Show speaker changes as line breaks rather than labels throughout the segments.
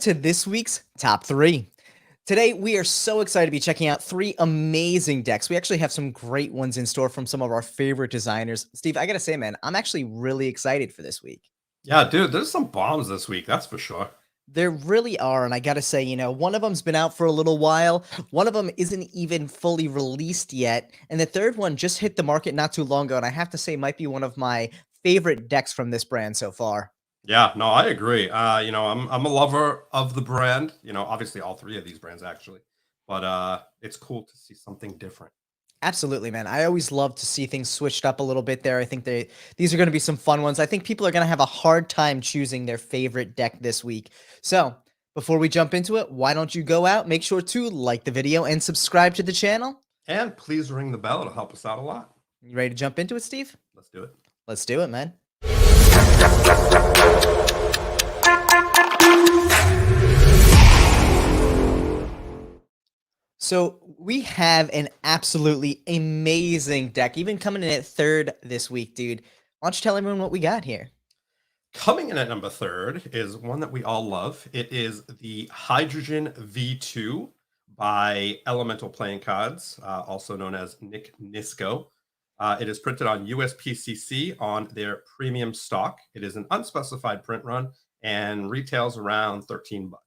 to this week's top three. Today, we are so excited to be checking out three amazing decks. We actually have some great ones in store from some of our favorite designers. Steve, I gotta say, man, I'm actually really excited for this week.
Yeah, dude, there's some bombs this week, that's for sure.
There really are, and I gotta say, one of them's been out for a little while, one of them isn't even fully released yet, and the third one just hit the market not too long ago, and I have to say might be one of my favorite decks from this brand so far.
Yeah, no, I agree. I'm a lover of the brand, obviously all three of these brands actually. But it's cool to see something different.
Absolutely, man. I always love to see things switched up a little bit there. I think these are going to be some fun ones. I think people are going to have a hard time choosing their favorite deck this week. So, before we jump into it, why don't you go out, make sure to like the video and subscribe to the channel?
And please ring the bell, it'll help us out a lot.
You ready to jump into it, Steve?
Let's do it.
Let's do it, man. So we have an absolutely amazing deck, even coming in at third this week, dude. Why don't you tell everyone what we got here?
Coming in at number third is one that we all love. It is the Hydrogen V2 by Elemental Playing Cards, also known as Nick Nisco. It is printed on USPCC on their premium stock. It is an unspecified print run and retails around 13 bucks.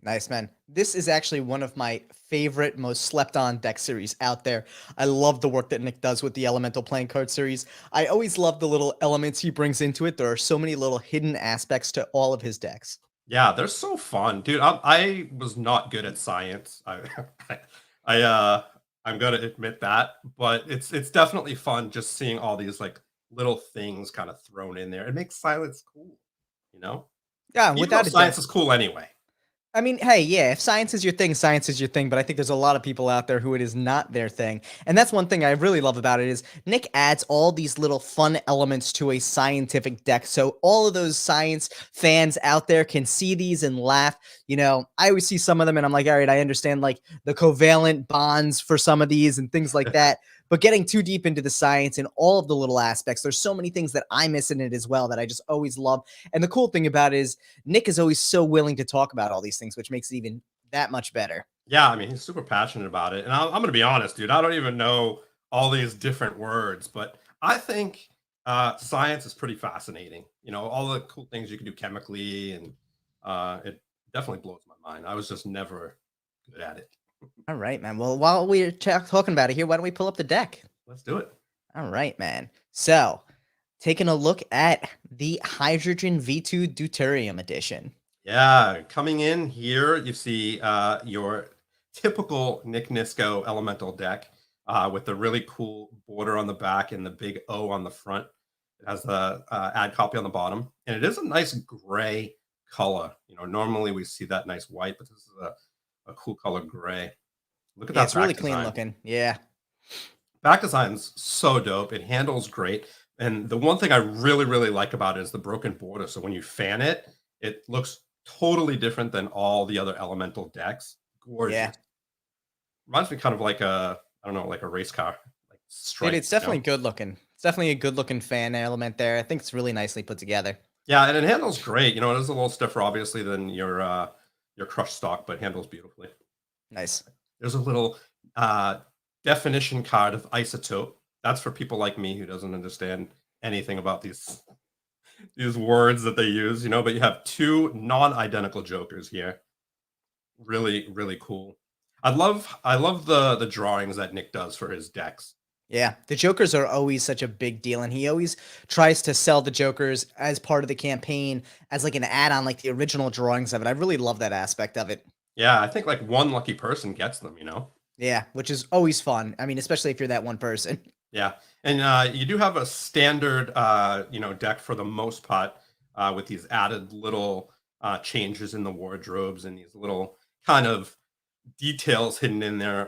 Nice, man. This is actually one of my favorite, most slept on deck series out there. I love the work that Nick does with the Elemental Playing Card series. I always love the little elements he brings into it. There are so many little hidden aspects to all of his decks.
Yeah, they're so fun, dude. I was not good at science. I I'm gonna admit that, but it's definitely fun just seeing all these like little things kind of thrown in there. It makes science cool, you know?
Yeah,
Even though
without a doubt.
science is cool anyway.
I mean, hey, yeah, if science is your thing, science is your thing. But I think there's a lot of people out there who it is not their thing. And that's one thing I really love about it is Nick adds all these little fun elements to a scientific deck. So all of those science fans out there can see these and laugh. I always see some of them and I'm like, all right, I understand like the covalent bonds for some of these and things like that. But getting too deep into the science and all of the little aspects, there's so many things that I miss in it as well that I just always love. And the cool thing about it is Nick is always so willing to talk about all these things, which makes it even that much better.
Yeah, I mean, he's super passionate about it. And I'm gonna be honest, dude. I don't even know all these different words, but I think science is pretty fascinating. All the cool things you can do chemically, and it definitely blows my mind. I was just never good at it.
All right, man. Well, while we're talking about it here, why don't we pull up the deck?
Let's do it.
All right, man. So, taking a look at the Hydrogen V2 Deuterium edition.
Yeah, coming in here, you see your typical Nick Nisco elemental deck with the really cool border on the back and the big O on the front. It has the ad copy on the bottom, and it is a nice gray color. Normally we see that nice white, but this is a cool color gray. Look at
Yeah,
that
it's really
back
clean
design.
looking. Yeah.
Back design's so dope. It handles great. And the one thing I really, really like about it is the broken border. So when you fan it, it looks totally different than all the other elemental decks.
Yeah.
Gorgeous. Reminds me kind of like I don't know, like a race car, like
Dude,
stripe,
it's definitely good looking. It's definitely a good looking fan element there. I think it's really nicely put together.
Yeah, and it handles great. It is a little stiffer, obviously, than your crushed stock, but handles beautifully.
Nice.
There's a little definition card of isotope. That's for people like me who doesn't understand anything about these words that they use, but you have two non-identical jokers here. Really, really cool. I love the drawings that Nick does for his decks.
Yeah, the Jokers are always such a big deal, and he always tries to sell the Jokers as part of the campaign as like an add-on, like the original drawings of it. I really love that aspect of it.
Yeah, I think like one lucky person gets them.
Yeah, which is always fun. I mean, especially if you're that one person.
Yeah, and you do have a standard deck for the most part with these added little changes in the wardrobes and these little kind of details hidden in there,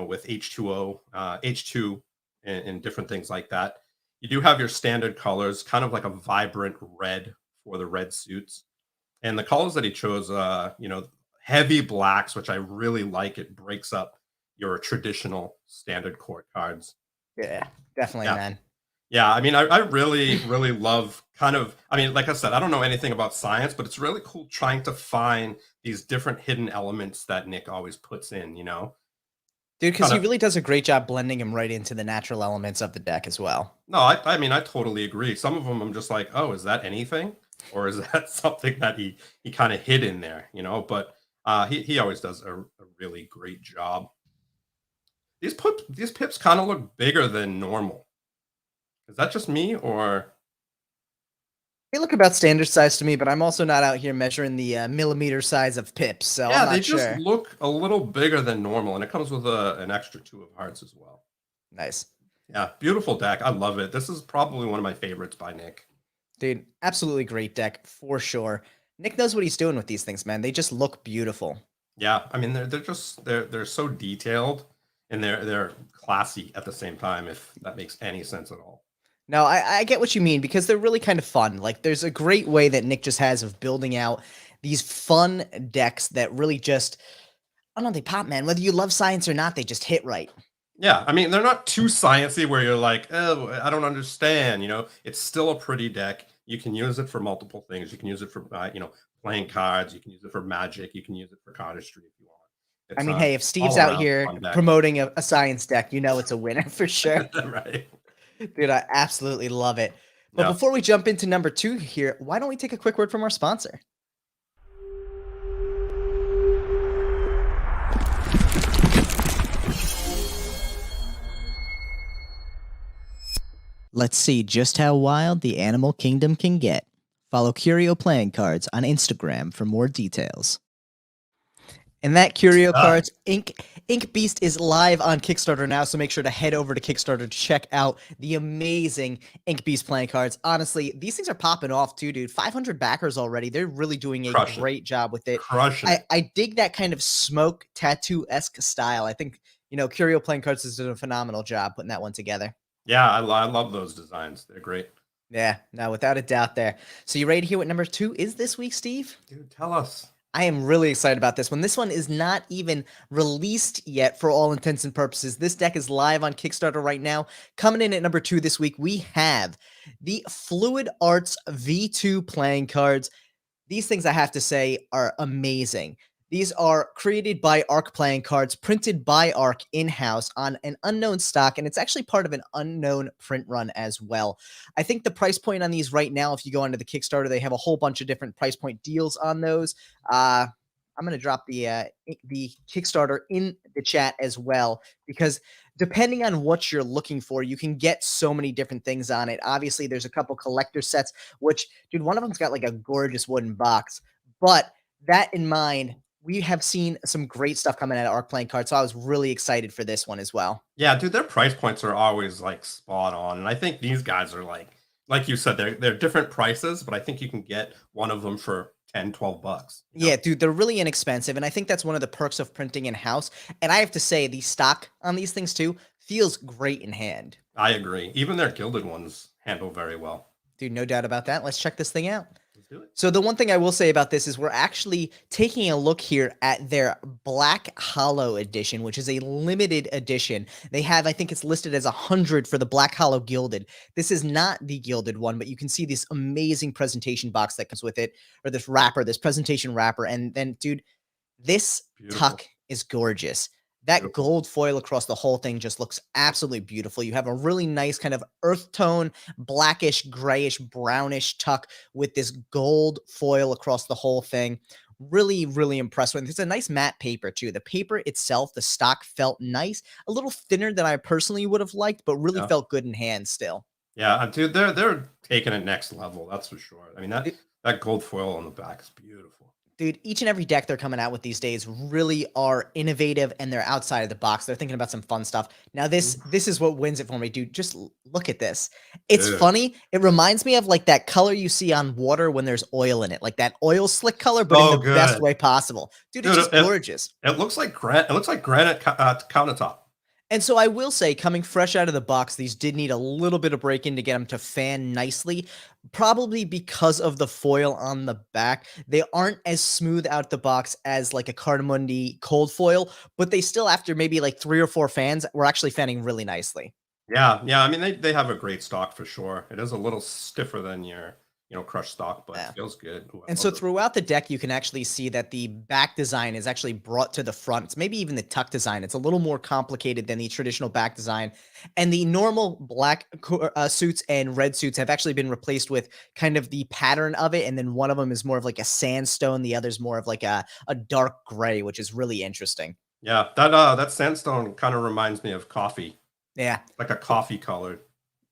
with H2O, H2, and different things like that. You do have your standard colors, kind of like a vibrant red for the red suits. And the colors that he chose, heavy blacks, which I really like. It breaks up your traditional standard court cards.
Yeah, definitely,
Yeah.
man.
Yeah, I mean, I really, really love kind of, I mean, like I said, I don't know anything about science, but it's really cool trying to find these different hidden elements that Nick always puts in, you know?
Dude, because
Kind
he
of,
really does a great job blending him right into the natural elements of the deck as well.
no, I mean, I totally agree. Some of them I'm just like, oh, is that anything? Or is that something that he kind of hid in there, you know? But he always does a really great job. These pips kind of look bigger than normal. Is that just me or
They look about standard size to me, but I'm also not out here measuring the millimeter size of pips, so I'm
yeah, they
not
just
sure.
look a little bigger than normal, and it comes with an extra two of hearts as well.
Nice.
Yeah, beautiful deck. I love it. This is probably one of my favorites by Nick.
Dude, absolutely great deck for sure. Nick knows what he's doing with these things, man. They just look beautiful.
Yeah, I mean they're just they're so detailed and they're classy at the same time, if that makes any sense at all.
No, I get what you mean because they're really kind of fun. Like, there's a great way that Nick just has of building out these fun decks that really just, I don't know, they pop, man. Whether you love science or not, they just hit right.
Yeah, I mean they're not too sciencey where you're like, oh, I don't understand. You know, it's still a pretty deck. You can use it for multiple things. You can use it for playing cards. You can use it for magic. You can use it for cardistry if you want.
I
It's
mean, hey, if Steve's
all
out
around
here
fun deck,
promoting a science deck, you know it's a winner for sure.
right?
Dude, I absolutely love it. But
Yeah.
before we jump into number two here, why don't we take a quick word from our sponsor? Let's see just how wild the animal kingdom can get. Follow Curio Playing Cards on Instagram for more details. And that Curio
Yeah.
Cards Inkbeast is live on Kickstarter now, so make sure to head over to Kickstarter to check out the amazing Inkbeast playing cards. Honestly, these things are popping off too, dude. 500 backers already. They're really doing a
Crushing it.
great job with it.
Crushing it.
I dig that kind of smoke tattoo-esque style. I think, Curio playing cards is doing a phenomenal job putting that one together.
Yeah, I love those designs. They're great.
Yeah, no, without a doubt there. So you ready to hear what number two is this week, Steve?
Dude, tell us.
I am really excited about this one. This one is not even released yet for all intents and purposes. This deck is live on Kickstarter right now. Coming in at number two this week, we have the Fluid Arts V2 playing cards. These things, I have to say, are amazing. These are created by Arc playing cards, printed by Arc in-house on an unknown stock, and it's actually part of an unknown print run as well. I think the price point on these right now, if you go onto the Kickstarter, they have a whole bunch of different price point deals on those. I'm going to drop the Kickstarter in the chat as well, because depending on what you're looking for, you can get so many different things on it. Obviously, there's a couple collector sets, which, dude, one of them's got like a gorgeous wooden box. But that in mind, we have seen some great stuff coming out of Arc playing cards, so I was really excited for this one as well.
Yeah, dude, their price points are always like spot on. And I think these guys are like you said, they're different prices, but I think you can get one of them for 10, 12 bucks, you know?
Yeah, dude, they're really inexpensive, and I think that's one of the perks of printing in house. And I have to say, the stock on these things too feels great in hand.
I agree. Even their gilded ones handle very well.
Dude, no doubt about that. Let's check this thing out.
Let's do it.
So the one thing I will say about this is we're actually taking a look here at their Black Hollow edition, which is a limited edition. They have, I think it's listed as 100 for the Black Hollow Gilded. This is not the gilded one, but you can see this amazing presentation box that comes with it, or this wrapper, this presentation wrapper. And then, dude, this
Beautiful.
tuck is gorgeous. That
Beautiful.
gold foil across the whole thing just looks absolutely beautiful. You have a really nice kind of earth tone, blackish, grayish, brownish tuck with this gold foil across the whole thing. Really, really impressed with it. It's a nice matte paper too. The paper itself, the stock felt nice, a little thinner than I personally would have liked, but really
Yeah.
felt good in hand still.
Yeah, dude, they're taking it next level, that's for sure. I mean that gold foil on the back is beautiful.
Dude, each and every deck they're coming out with these days really are innovative and they're outside of the box. They're thinking about some fun stuff. Now this is what wins it for me, dude. Just look at this. It's
Dude,
funny. It reminds me of like that color you see on water when there's oil in it, like that oil slick color, but in
so
the best
good.
way possible. Dude, it's
Dude,
just gorgeous.
it looks like granite countertop.
And so I will say, coming fresh out of the box, these did need a little bit of break-in to get them to fan nicely, probably because of the foil on the back. They aren't as smooth out the box as like a Cardamundi cold foil, but they still, after maybe like 3 or 4 fans, were actually fanning really nicely.
Yeah, yeah. I mean, they have a great stock for sure. It is a little stiffer than your, crushed stock, but
Yeah.
feels good. Ooh, I
And
love
so
those.
throughout the deck, you can actually see that the back design is actually brought to the front. It's maybe even the tuck design. It's a little more complicated than the traditional back design. And the normal black suits and red suits have actually been replaced with kind of the pattern of it. And then one of them is more of like a sandstone. The other's more of like a dark gray, which is really interesting.
Yeah, that sandstone kind of reminds me of coffee,
Yeah.
like a coffee colored.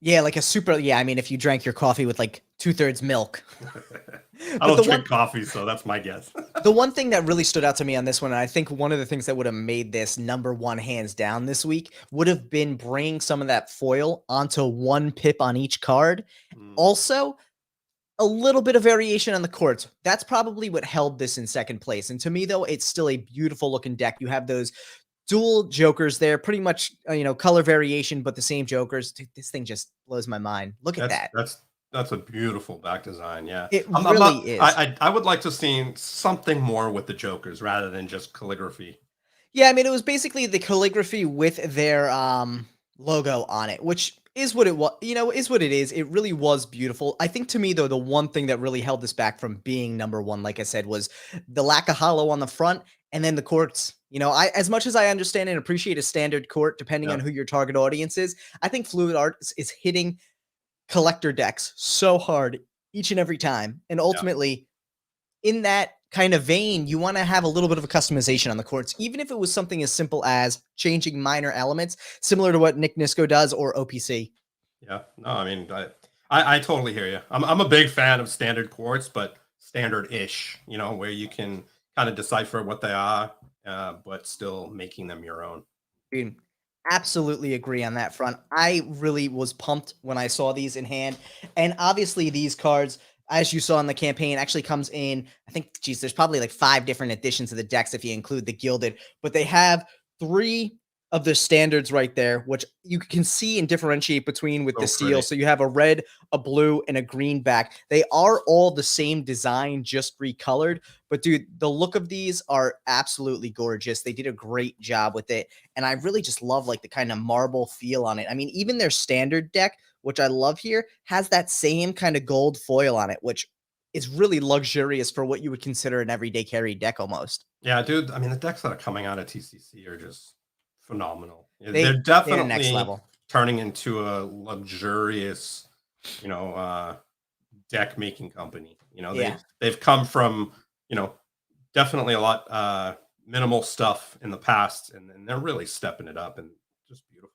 Yeah, like a super, yeah. I mean, if you drank your coffee with like 2/3 milk.
I
But
don't
the one
drink coffee, so that's my guess.
The one thing that really stood out to me on this one, and I think one of the things that would have made this number one hands down this week would have been bringing some of that foil onto one pip on each card.
Mm,
Also, a little bit of variation on the courts. That's probably what held this in second place. And to me, though, it's still a beautiful looking deck. You have those dual jokers there, pretty much, color variation, but the same jokers. Dude, this thing just blows my mind. Look at
that's
that.
that's that's a beautiful back design. Yeah,
It
I'm
really
not.
is.
I would like to see something more with the Jokers rather than just calligraphy.
Yeah, I mean, it was basically the calligraphy with their logo on it, which is what it was. Is what it is. It really was beautiful. I think to me though, the one thing that really held this back from being number one, like I said, was the lack of hollow on the front, and then the courts. I as much as I understand and appreciate a standard court, depending on
Yeah,
who your target audience is, I think Fluid Art is hitting collector decks so hard each and every time, and
yeah,
ultimately in that kind of vein, you want to have a little bit of a customization on the courts, even if it was something as simple as changing minor elements, similar to what Nick Nisco does or OPC.
yeah. No, I mean, I totally hear you. I'm a big fan of standard chords, but standard-ish. Where you can kind of decipher what they are, but still making them your own.
Dude, absolutely agree on that front. I really was pumped when I saw these in hand. And obviously, these cards, as you saw in the campaign, actually comes in, I think, geez, there's probably like 5 different editions of the decks if you include the gilded, but they have 3 of the standards right there, which you can see and differentiate between with the
So
steel.
pretty.
So you have a red, a blue, and a green back. They are all the same design, just recolored. But dude, the look of these are absolutely gorgeous. They did a great job with it. And I really just love like the kind of marble feel on it. I mean, even their standard deck, which I love here, has that same kind of gold foil on it, which is really luxurious for what you would consider an everyday carry deck almost.
Yeah, dude. I mean, the decks that are coming out of TCC are just phenomenal. Yeah, they're
They're next
definitely
level.
turning into a luxurious, you know, uh, deck making company.
Yeah.
They've come from, definitely a lot minimal stuff in the past, and they're really stepping it up and just beautiful.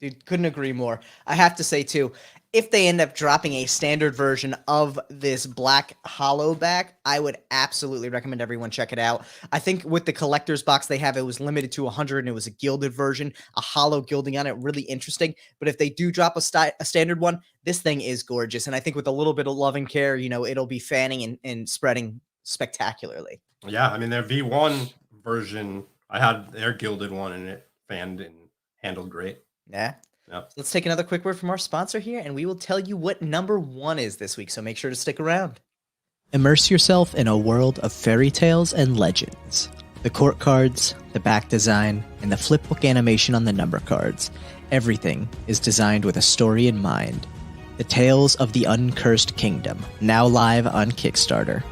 Dude, couldn't agree more. I have to say too, if they end up dropping a standard version of this black hollow back, I would absolutely recommend everyone check it out. I think with the collector's box they have, it was limited to 100 and it was a gilded version, a hollow gilding on it, really interesting. But if they do drop a standard one, this thing is gorgeous. And I think with a little bit of love and care, it'll be fanning and spreading spectacularly.
Yeah, I mean their V1 version, I had their gilded one and it fanned and handled great.
Yeah.
Yeah.
So let's take another quick word from our sponsor here, and we will tell you what number one is this week. So make sure to stick around. Immerse yourself in a world of fairy tales and legends. The court cards, the back design, and the flipbook animation on the number cards. Everything is designed with a story in mind. The Tales of the Uncursed Kingdom, now live on Kickstarter.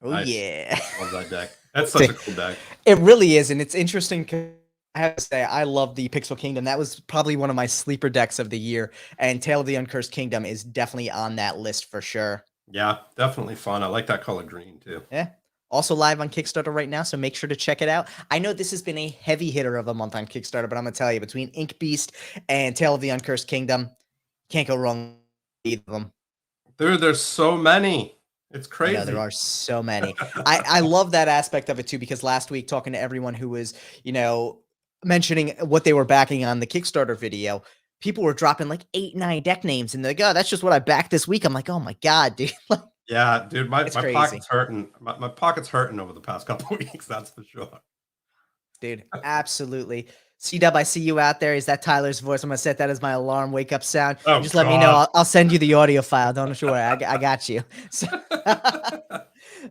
Oh,
Nice.
yeah.
Love that deck. That's such a cool deck.
It really is, and it's interesting 'cause I have to say, I love the Pixel Kingdom. That was probably one of my sleeper decks of the year, and Tale of the Uncursed Kingdom is definitely on that list for sure.
Yeah, definitely fun. I like that color green too.
Yeah. Also live on Kickstarter right now, so make sure to check it out. I know this has been a heavy hitter of a month on Kickstarter, but I'm gonna tell you, between Inkbeast and Tale of the Uncursed Kingdom, can't go wrong with either of them.
There's so many. It's
I know there
crazy.
are so many. I love that aspect of it too, because last week talking to everyone who was, mentioning what they were backing on the Kickstarter video, people were dropping like 8, 9 deck names and they're like, oh, that's just what I backed this week. I'm like, oh my God, dude. Like,
Yeah, dude, my,
it's
my
crazy.
pocket's hurting. My pocket's hurting over the past couple weeks, that's for sure.
Dude, absolutely. C-Dub, I see you out there. Is that Tyler's voice? I'm gonna set that as my alarm wake up sound. You
Oh
just let me know.
God.
I'll send you the audio file. Don't worry. I got you. So,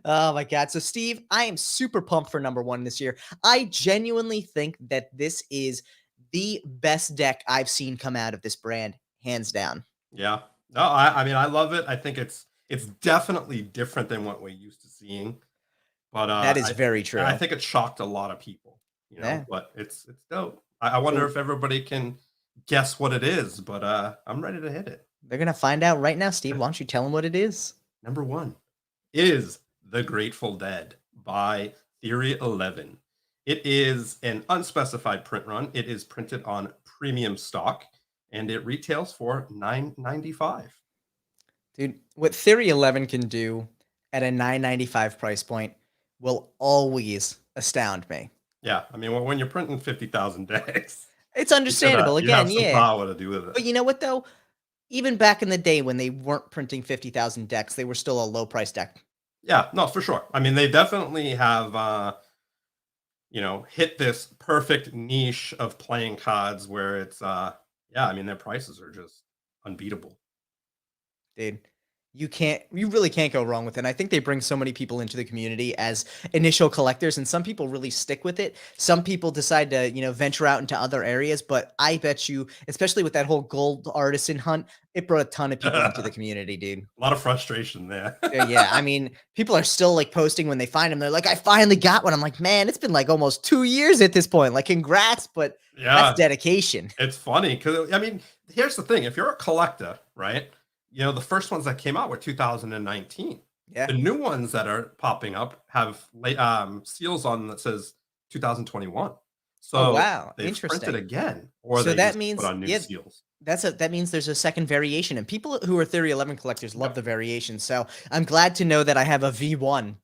oh my God. So Steve, I am super pumped for number one this year. I genuinely think that this is the best deck I've seen come out of this brand, hands down.
Yeah. No, I mean, I love it. I think it's definitely different than what we're used to seeing, but
That is very
I
true.
think it shocked a lot of people,
Yeah.
but it's dope. I wonder
So
if everybody can guess what it is, but I'm ready to hit it.
they're gonna find out right now, Steve. Why don't you tell them what it is?
Number one is The Grateful Dead by Theory 11. It is an unspecified print run. It is printed on premium stock and it retails for $9.95.
Dude, what Theory 11 can do at a 9.95 price point will always astound me.
Yeah, I mean, when you're printing 50,000 decks,
It's
you
understandable.
you have
Again,
some
yeah.
power to do with it.
But you know what though? Even back in the day when they weren't printing 50,000 decks, they were still a low price deck.
Yeah, no, for sure. I mean, they definitely have, hit this perfect niche of playing cards where it's, yeah, I mean, their prices are just unbeatable.
Dude, you really can't go wrong with it. And I think they bring so many people into the community as initial collectors, and some people really stick with it. Some people decide to, venture out into other areas, but I bet you, especially with that whole gold artisan hunt, it brought a ton of people into the
A
community, dude.
lot of frustration there.
Yeah, I mean, people are still like posting when they find them. They're like, "I finally got one." I'm like, "Man, it's been like almost 2 years at this point. Like, congrats, but that's
Yeah,
dedication."
it's funny because I mean, here's the thing: if you're a collector, right? The first ones that came out were 2019.
Yeah.
The new ones that are popping up have seals on that says 2021.
Oh,
So
wow.
they've printed
Interesting.
again, or
So
they
that
just put
means,
on new
yeah,
seals.
that means there's a second variation, and people who are Theory 11 collectors love
Yep.
the variation. So I'm glad to know that I have a V1.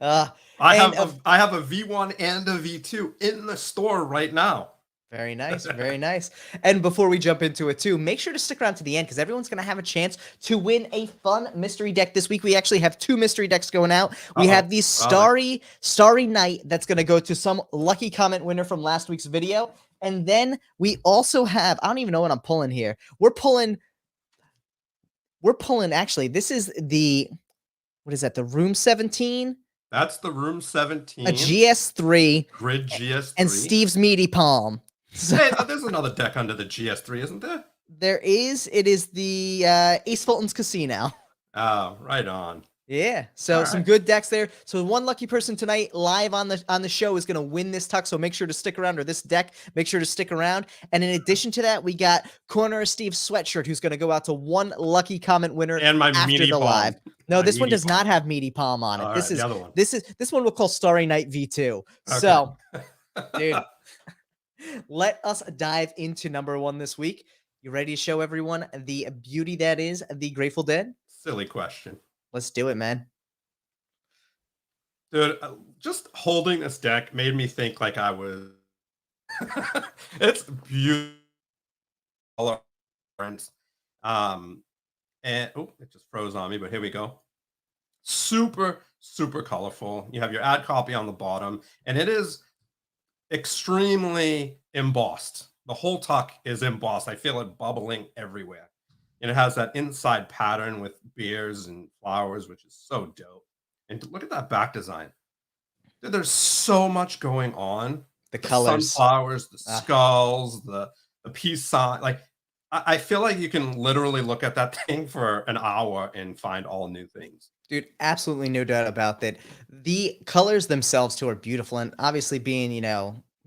Uh, and
I have a V1 and a V2 in the store right now.
very nice, very nice. And before we jump into it too, make sure to stick around to the end because everyone's going to have a chance to win a fun mystery deck this week. We actually have 2 mystery decks going out. We
Uh-oh.
have the
What are they?
Starry Night that's going to go to some lucky comment winner from last week's video. And then we also have, I don't even know what I'm pulling here. We're pulling actually, this is what is that? The Room 17,
That's the Room
a
17
GS3,
Grid
and
GS3.
Steve's Meaty Palm. So
Hey, there's another deck under the GS3, isn't there?
it is the Ace Fulton's Casino.
Oh, right on.
Yeah,
All
so some
right.
good decks there. So one lucky person tonight live on the show is going to win this tuck. So make sure to stick around, or this deck. Make sure to stick around. And in addition to that, we got Corner of Steve's sweatshirt, who's going to go out to one lucky comment winner
And my
after
meaty
the
palm.
live. No,
My
this one
meaty
does not
palm.
have Meaty Palm on it.
All
This
right, the
is
other one.
this one we'll call Starry Night V2.
Okay.
So, dude, let us dive into number one this week. You ready to show everyone the beauty that is the Grateful Dead?
Silly question.
Let's do it, man.
Dude, just holding this deck made me think like I was. It's beautiful. Um, and oh, it just froze on me, but here we go. Super, super colorful. You have your ad copy on the bottom, and it is extremely embossed. The whole tuck is embossed. I feel it bubbling everywhere. And it has that inside pattern with beers and flowers, which is so dope. And look at that back design. Dude, there's so much going on.
The
The
colors.
sunflowers, the
Ah,
skulls, the peace sign. Like I feel like you can literally look at that thing for an hour and find all new things.
dude, absolutely no doubt about that. The colors themselves too are beautiful, and obviously being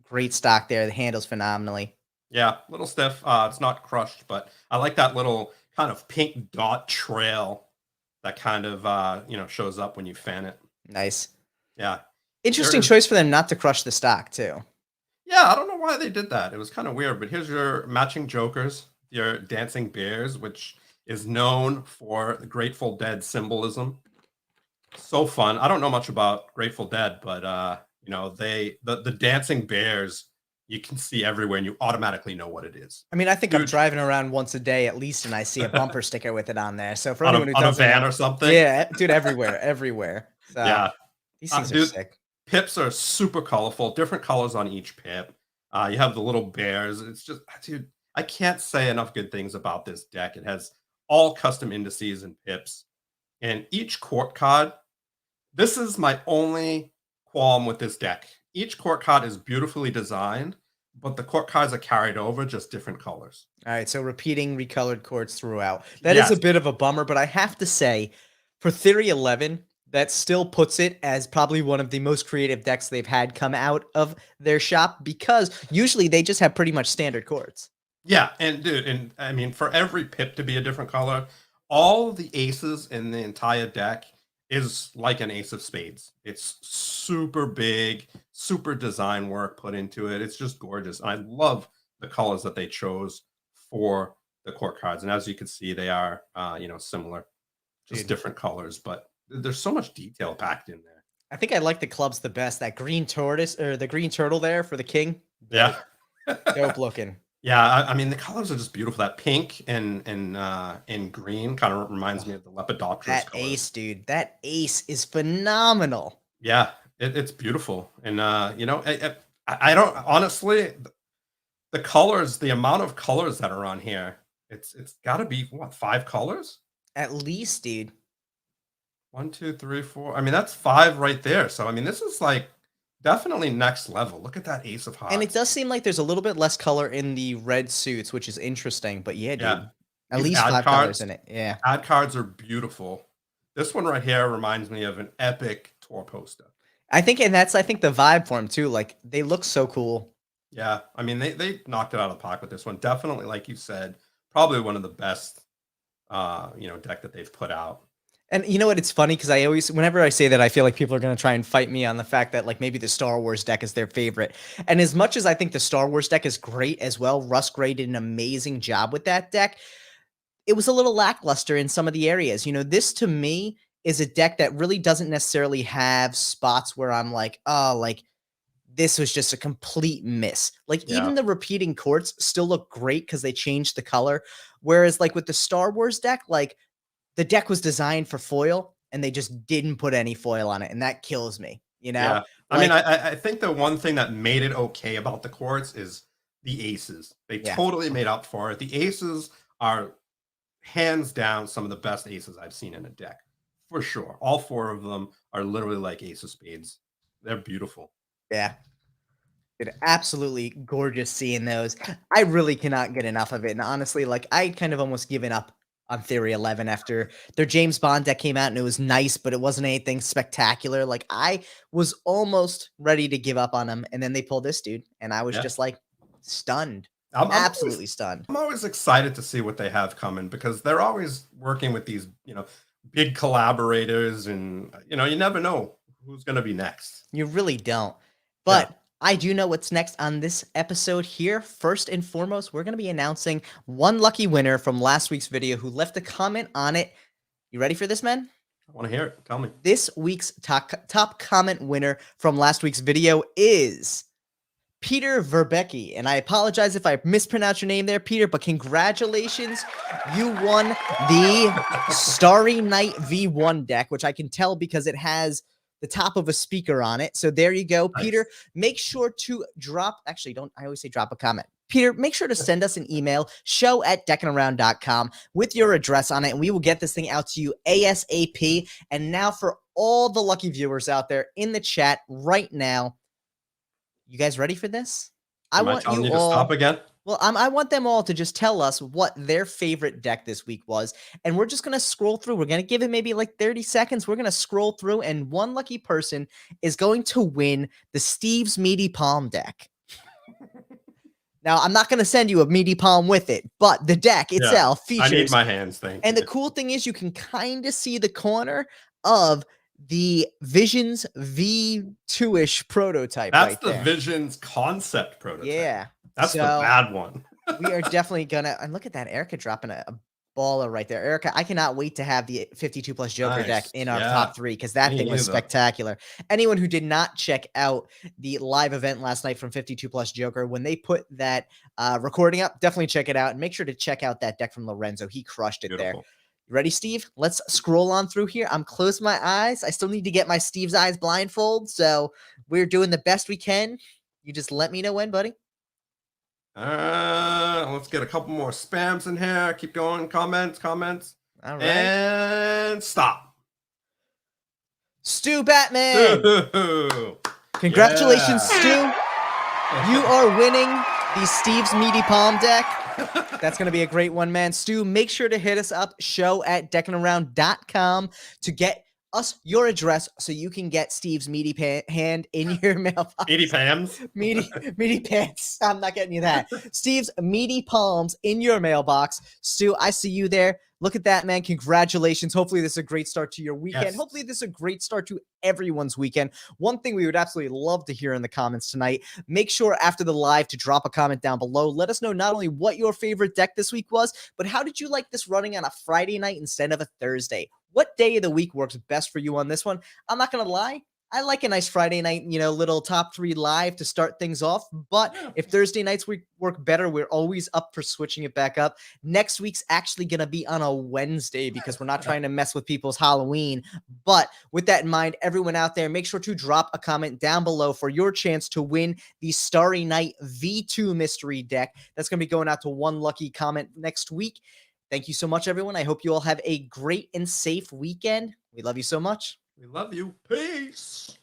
great stock there, the handles phenomenally.
Yeah, little stiff. It's not crushed, but I like that little kind of pink dot trail that kind of shows up when you fan it.
Nice,
Yeah. Here
interesting
is
choice for them not to crush the stock too.
Yeah, I don't know why they did that. It was kind of weird, but here's your matching jokers, your dancing bears, which is known for the Grateful Dead symbolism. So fun. I don't know much about Grateful Dead, but the dancing bears you can see everywhere and you automatically know what it is.
I mean, I think I'm
Huge
driving around once a day at least, and I see a bumper sticker with it on there. So for
on
anyone who
a
doesn't
van
know,
or something.
yeah, dude, everywhere, everywhere. So
Yeah.
these things are
Dude,
sick.
pips are super colorful, different colors on each pip. You have the little bears. It's just, dude, I can't say enough good things about this deck. It has all custom indices and pips. And each court card, this is my only qualm with this deck. Each court card is beautifully designed, but the court cards are carried over, just different colors.
All right, so repeating recolored chords throughout. That is a
Yes.
bit of a bummer, but I have to say, for Theory 11, that still puts it as probably one of the most creative decks they've had come out of their shop, because usually they just have pretty much standard chords.
Yeah, and dude, and I mean, for every pip to be a different color, all the aces in the entire deck is like an ace of spades. It's super big, super design work put into it. It's just gorgeous. I love the colors that they chose for the court cards, and as you can see, they are, similar, just
Dude,
different colors. But there's so much detail packed in there.
I think I like the clubs the best. That green tortoise or the green turtle there for the king.
Yeah.
Dope. Dope looking.
Yeah, I mean the colors are just beautiful. That pink and green kind of reminds me of the Lepidopterist
That
colors.
ace, dude. That ace is phenomenal.
Yeah, it's beautiful, and I don't honestly the colors, the amount of colors that are on here. It's got to be what, 5 colors?
At least, dude.
One, two, three, four. I mean that's 5 right there. So I mean this is like definitely next level. Look at that Ace of
And it
Hearts.
does seem like there's a little bit less color in the red suits, which is interesting. But yeah,
Yeah,
dude. At
these
least
ad
5 colors
cards.
in it. Yeah.
Ad cards are beautiful. This one right here reminds me of an epic tour poster.
I think, and that's, I think, the vibe for them too. Like, they look so cool.
Yeah, I mean they knocked it out of the park with this one. Definitely, like you said, probably one of the best deck that they've put out.
And you know what? It's funny because I always, whenever I say that, I feel like people are going to try and fight me on the fact that, like, maybe the Star Wars deck is their favorite. And as much as I think the Star Wars deck is great as well, Russ Gray did an amazing job with that deck. It was a little lackluster in some of the areas. This to me is a deck that really doesn't necessarily have spots where I'm like, oh, like, this was just a complete miss. Like,
Yeah,
even the repeating courts still look great because they changed the color. Whereas, like, with the Star Wars deck, like, the deck was designed for foil and they just didn't put any foil on it. And that kills me,
yeah. I mean,
Like,
I think the one thing that made it okay about the courts is the aces. They
yeah,
totally made up for it. The aces are hands down some of the best aces I've seen in a deck, for sure. All 4 of them are literally like Ace of Spades. They're beautiful.
yeah. Dude, absolutely gorgeous seeing those. I really cannot get enough of it. And honestly, like, I kind of almost given up on Theory 11 after their James Bond deck came out and it was nice, but it wasn't anything spectacular. Like, I was almost ready to give up on them. And then they pulled this dude. And I was
Yeah,
just like stunned.
I'm I'm always
Absolutely stunned.
I'm always excited to see what they have coming because they're always working with these, big collaborators, and you never know who's going to be next.
You really don't.
Yeah,
But I do know what's next on this episode here. First and foremost, we're going to be announcing one lucky winner from last week's video who left a comment on it. You ready for this, man?
I want to hear it. Tell me.
This week's top comment winner from last week's video is Peter Verbecki. And I apologize if I mispronounced your name there, Peter, but congratulations. You won the Starry Night V1 deck, which I can tell because it has the top of a speaker on it. So there you go,
Nice.
Peter. Make sure to I always say drop a comment. Peter, make sure to send us an email, show@deckinaround.com, with your address on it, and we will get this thing out to you ASAP. And now for all the lucky viewers out there in the chat right now, you guys ready for this? I
Am I
want
telling
you
you to
all.
stop again?
Well, I want them all to just tell us what their favorite deck this week was. And we're just going to scroll through. We're going to give it maybe like 30 seconds. We're going to scroll through, and one lucky person is going to win the Steve's Meaty Palm deck. Now, I'm not going to send you a Meaty Palm with it, but the deck
Yeah,
itself
I need
features.
my hands. Thank
And
you.
the cool thing is you can kind of see the corner of the Visions V2-ish prototype
That's
right
the
there.
Visions concept prototype.
Yeah.
That's the
So
bad one.
we are definitely gonna, and look at that, Erica dropping a baller right there. Erica, I cannot wait to have the 52 plus Joker deck
Nice.
in our
Yeah,
top 3 because that
me
thing was
neither.
spectacular. Anyone who did not check out the live event last night from 52 plus Joker, when they put that recording up, definitely check it out and make sure to check out that deck from Lorenzo. He crushed it there.
Beautiful.
You ready, Steve? Let's scroll on through here. I'm closing my eyes. I still need to get my Steve's eyes blindfold, so we're doing the best we can. You just let me know when, buddy.
Let's get a couple more spams in here. Keep going. Comments.
All right.
And stop.
Stu Batman.
Ooh,
Congratulations,
yeah.
Stu. You are winning the Steve's Meaty Palm deck. That's going to be a great one, man. Stu, make sure to hit us up, show@deckinaround.com, to get us your address so you can get Steve's meaty hand in your mailbox.
Meaty Pams?
meaty pants. I'm not getting you that. Steve's meaty palms in your mailbox. Stu, I see you there. Look at that, man. Congratulations. Hopefully this is a great start to your weekend.
Yes.
Hopefully this is a great start to everyone's weekend. One thing we would absolutely love to hear in the comments tonight, make sure after the live to drop a comment down below. Let us know not only what your favorite deck this week was, but how did you like this running on a Friday night instead of a Thursday? What day of the week works best for you on this one? I'm not going to lie. I like a nice Friday night, little top 3 live to start things off. But if Thursday nights work better, we're always up for switching it back up. Next week's actually going to be on a Wednesday because we're not trying to mess with people's Halloween. But with that in mind, everyone out there, make sure to drop a comment down below for your chance to win the Starry Night V2 mystery deck. That's going to be going out to one lucky comment next week. Thank you so much, everyone. I hope you all have a great and safe weekend. We love you so much.
We love you. Peace.